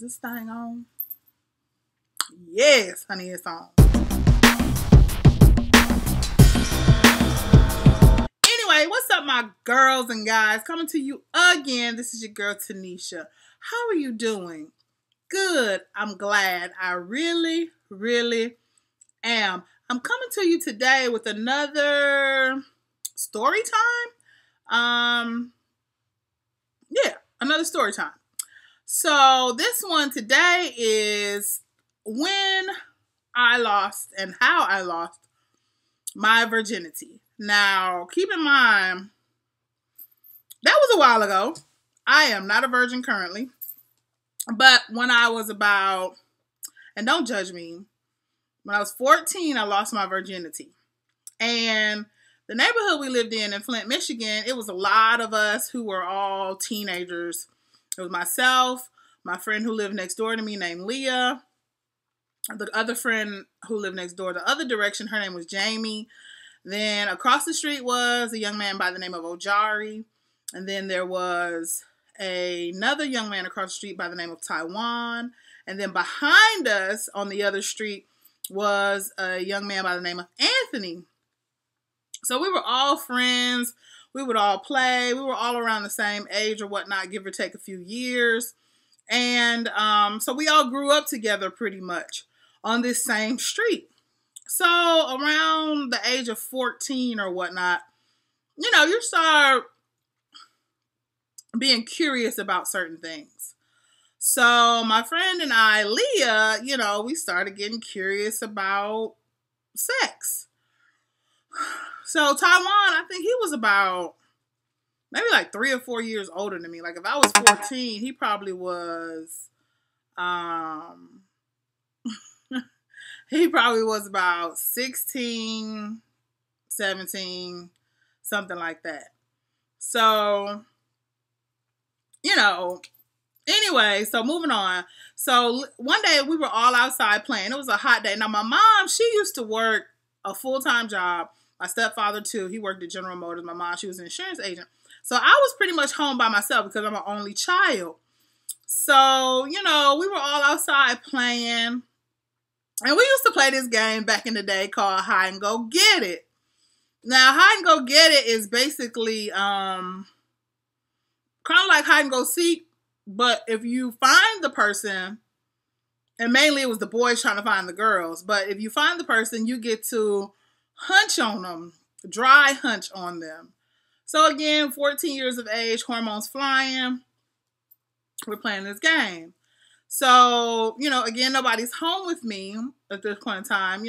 this thing on? Yes, honey, it's on. Anyway, what's up, my girls and guys? Coming to you again. This is your girl, Tanisha. How are you doing? Good. I'm glad. I really, really am. I'm coming to you today with another story time. Another story time. So this one today is when I lost and how I lost my virginity. Now, keep in mind, that was a while ago. I am not a virgin currently. But when I was about, and don't judge me, when I was 14, I lost my virginity. And the neighborhood we lived in Flint, Michigan, it was a lot of us who were all teenagers. It was myself, my friend who lived next door to me named Leah, the other friend who lived next door the other direction, her name was Jamie. Then across the street was a young man by the name of Ojari. And then there was another young man across the street by the name of Taiwan. And then behind us on the other street was a young man by the name of Anthony. So we were all friends. We would all play. We were all around the same age or whatnot, give or take a few years. And so we all grew up together pretty much on this same street. So around the age of 14 or whatnot, you start being curious about certain things. So my friend and I, Leah, we started getting curious about sex. So Taiwan, I think he was about maybe like 3 or 4 years older than me. Like if I was 14, he probably was, he probably was about 16, 17, something like that. So, anyway, so moving on. So one day we were all outside playing. It was a hot day. Now my mom, she used to work a full-time job. My stepfather too, he worked at General Motors. My mom, she was an insurance agent. So I was pretty much home by myself because I'm an only child. So, we were all outside playing. And we used to play this game back in the day called Hide and Go Get It. Now, Hide and Go Get It is basically kind of like hide and go seek. But if you find the person, and mainly it was the boys trying to find the girls. But if you find the person, you get to hunch on them, dry hunch on them. So again, 14 years of age, hormones flying. We're playing this game. So, again, nobody's home with me at this point in time.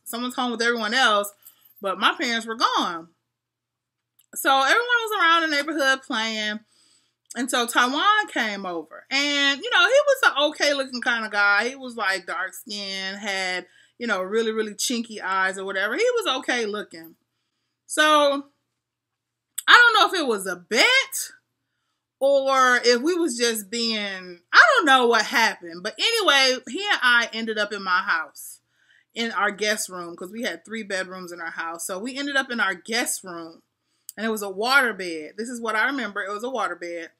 Someone's home with everyone else, but my parents were gone. So everyone was around the neighborhood playing. And so Taiwan came over. And, he was an okay looking kind of guy. He was like dark skinned, had, really, really chinky eyes or whatever. He was okay looking. So I don't know if it was a bet or if we was just being, I don't know what happened. But anyway, he and I ended up in my house, in our guest room, because we had 3 bedrooms in our house. So we ended up in our guest room, and it was a water bed. This is what I remember. It was a water bed.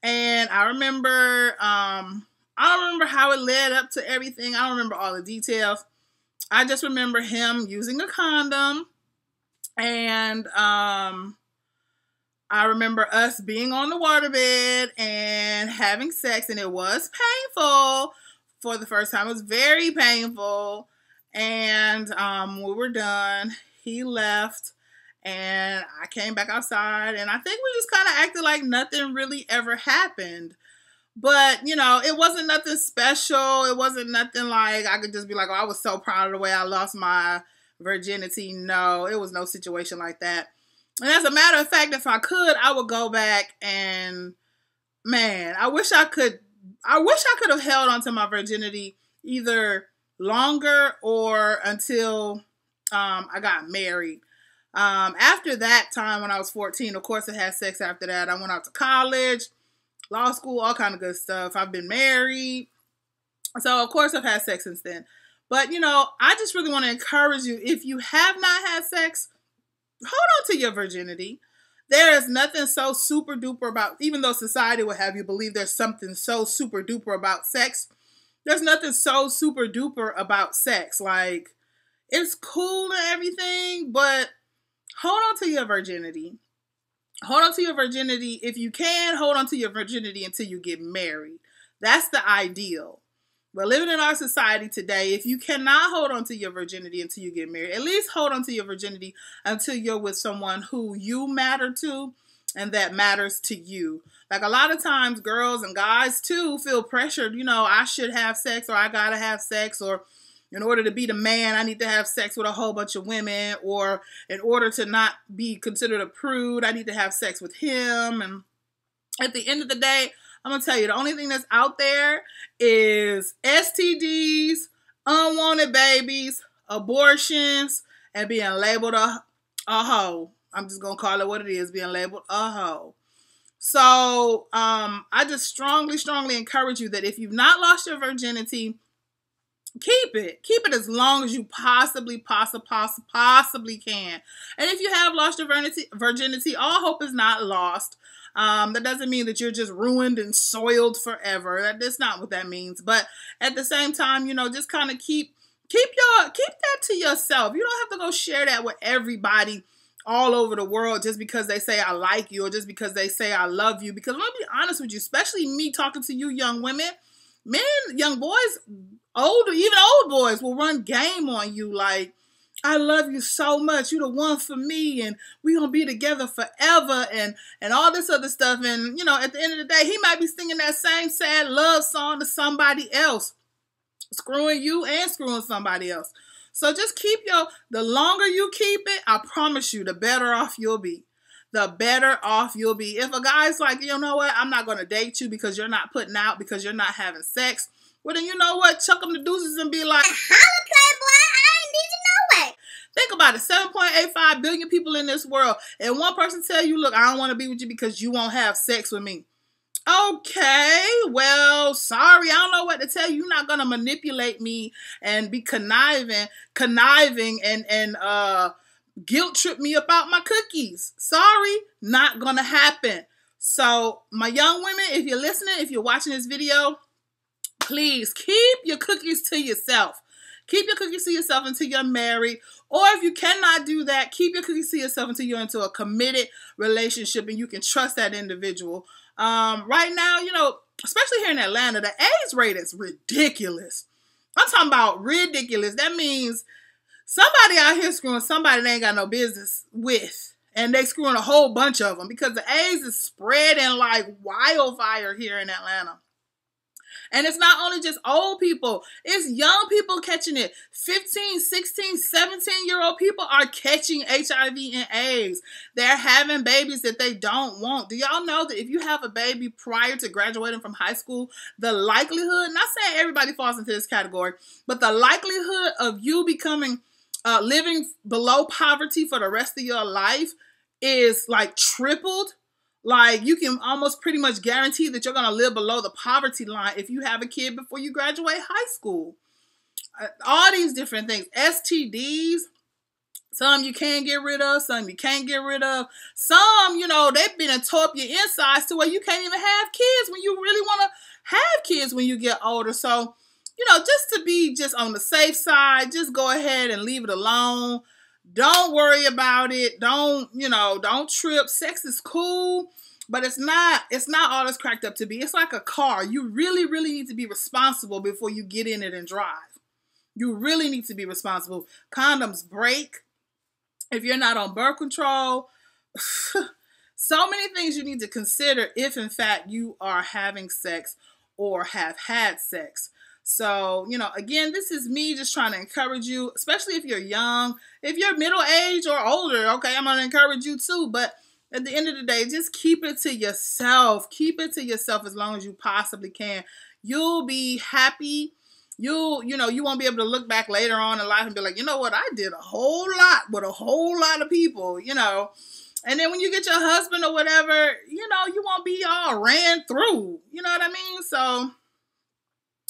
And I remember, I don't remember how it led up to everything. I don't remember all the details. I just remember him using a condom. And I remember us being on the waterbed and having sex, and it was painful for the first time. It was very painful. And when we were done, he left, and I came back outside, and I think we just kind of acted like nothing really ever happened. But, it wasn't nothing special. It wasn't nothing like I could just be like, oh, I was so proud of the way I lost my virginity. No, it was no situation like that. And as a matter of fact, if I could, I would go back and, man, I wish I could have held on to my virginity either longer or until I got married. After that time, when I was 14, of course I had sex after that. I went out to college, law school, all kind of good stuff. I've been married. So, of course, I've had sex since then. But, I just really want to encourage you, if you have not had sex, hold on to your virginity. There is nothing so super duper about, even though society would have you believe there's something so super duper about sex, there's nothing so super duper about sex. Like, it's cool and everything, but hold on to your virginity. Hold on to your virginity. If you can, hold on to your virginity until you get married. That's the ideal. We're living in our society today. If you cannot hold on to your virginity until you get married, at least hold on to your virginity until you're with someone who you matter to and that matters to you. Like, a lot of times girls and guys too feel pressured, you know, I should have sex, or I gotta have sex, or in order to be the man, I need to have sex with a whole bunch of women, or in order to not be considered a prude, I need to have sex with him. And at the end of the day, I'm going to tell you, the only thing that's out there is STDs, unwanted babies, abortions, and being labeled a hoe. I'm just going to call it what it is, being labeled a hoe. So I just strongly, strongly encourage you that if you've not lost your virginity, keep it. Keep it as long as you possibly can. And if you have lost your virginity, all hope is not lost. That doesn't mean that you're just ruined and soiled forever. That's not what that means. But at the same time, you know, just kind of keep that to yourself. You don't have to go share that with everybody all over the world just because they say I like you, or just because they say I love you. Because I'm gonna be honest with you, especially me talking to you young women, men, young boys, even old boys will run game on you like, I love you so much. You're the one for me, and we're going to be together forever, and all this other stuff. And, you know, at the end of the day, he might be singing that same sad love song to somebody else, screwing you and screwing somebody else. So just the longer you keep it, I promise you, the better off you'll be. The better off you'll be. If a guy's like, you know what, I'm not going to date you because you're not putting out, because you're not having sex, well, then you know what, chuck them the deuces and be like, holla, playboy, I ain't need you no way. Think about it, 7.85 billion people in this world, and one person tell you, look, I don't want to be with you because you won't have sex with me. Okay, well, sorry, I don't know what to tell you. You're not going to manipulate me and be conniving and guilt trip me about my cookies. Sorry, not going to happen. So, my young women, if you're listening, if you're watching this video, please keep your cookies to yourself. Keep your cookies to yourself until you're married. Or if you cannot do that, keep your cookies to yourself until you're into a committed relationship and you can trust that individual. Right now, you know, especially here in Atlanta, the AIDS rate is ridiculous. I'm talking about ridiculous. That means somebody out here screwing somebody they ain't got no business with. And they screwing a whole bunch of them because the AIDS is spreading like wildfire here in Atlanta. And it's not only just old people, it's young people catching it. 15, 16, 17-year-old people are catching HIV and AIDS. They're having babies that they don't want. Do y'all know that if you have a baby prior to graduating from high school, the likelihood, not saying everybody falls into this category, but the likelihood of you becoming, living below poverty for the rest of your life is like tripled. Like, you can almost pretty much guarantee that you're going to live below the poverty line if you have a kid before you graduate high school. All these different things. STDs, some you can get rid of, some you can't get rid of. Some, you know, they've been and tore up your insides to where you can't even have kids when you really want to have kids when you get older. So, you know, just to be just on the safe side, just go ahead and leave it alone. Don't worry about it. Don't trip. Sex is cool, but it's not all it's cracked up to be. It's like a car. You really, really need to be responsible before you get in it and drive. You really need to be responsible. Condoms break. If you're not on birth control, so many things you need to consider if in fact you are having sex or have had sex. So, you know, again, this is me just trying to encourage you, especially if you're young. If you're middle-aged or older, okay, I'm going to encourage you too. But at the end of the day, just keep it to yourself. Keep it to yourself as long as you possibly can. You'll be happy. You won't be able to look back later on in life and be like, you know what, I did a whole lot with a whole lot of people, you know. And then when you get your husband or whatever, you know, you won't be all ran through. You know what I mean? So,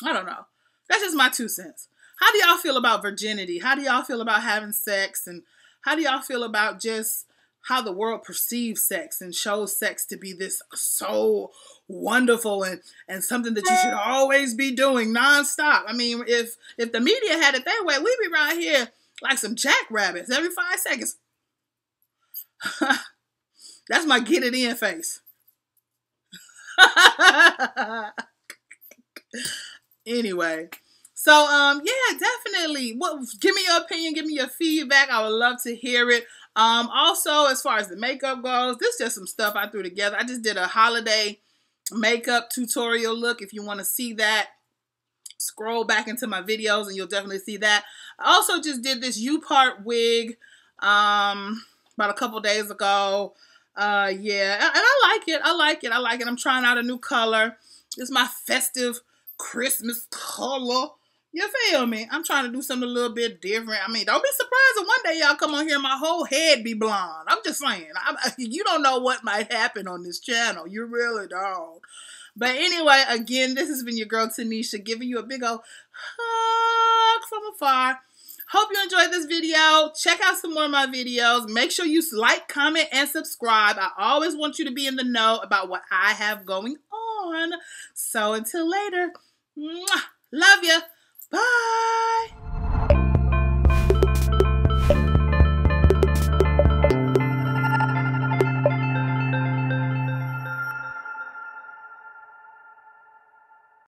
I don't know. That's just my 2 cents. How do y'all feel about virginity? How do y'all feel about having sex? And how do y'all feel about just how the world perceives sex and shows sex to be this so wonderful and something that you should always be doing nonstop. I mean, if the media had it their way, we'd be around here like some jackrabbits every 5 seconds. That's my get it in face. Anyway, so yeah, definitely. Give me your opinion, give me your feedback. I would love to hear it. Also, as far as the makeup goes, this is just some stuff I threw together. I just did a holiday makeup tutorial look. If you want to see that, scroll back into my videos and you'll definitely see that. I also just did this U-part wig about a couple days ago. Yeah, and I like it. I like it. I'm trying out a new color. It's my festive Christmas color. You feel me? I'm trying to do something a little bit different. I mean, don't be surprised if one day y'all come on here and my whole head be blonde. I'm just saying. You don't know what might happen on this channel. You really don't. But anyway, again, this has been your girl Tanisha giving you a big old hug from afar. Hope you enjoyed this video. Check out some more of my videos. Make sure you like, comment, and subscribe. I always want you to be in the know about what I have going on. So until later, love ya. Bye.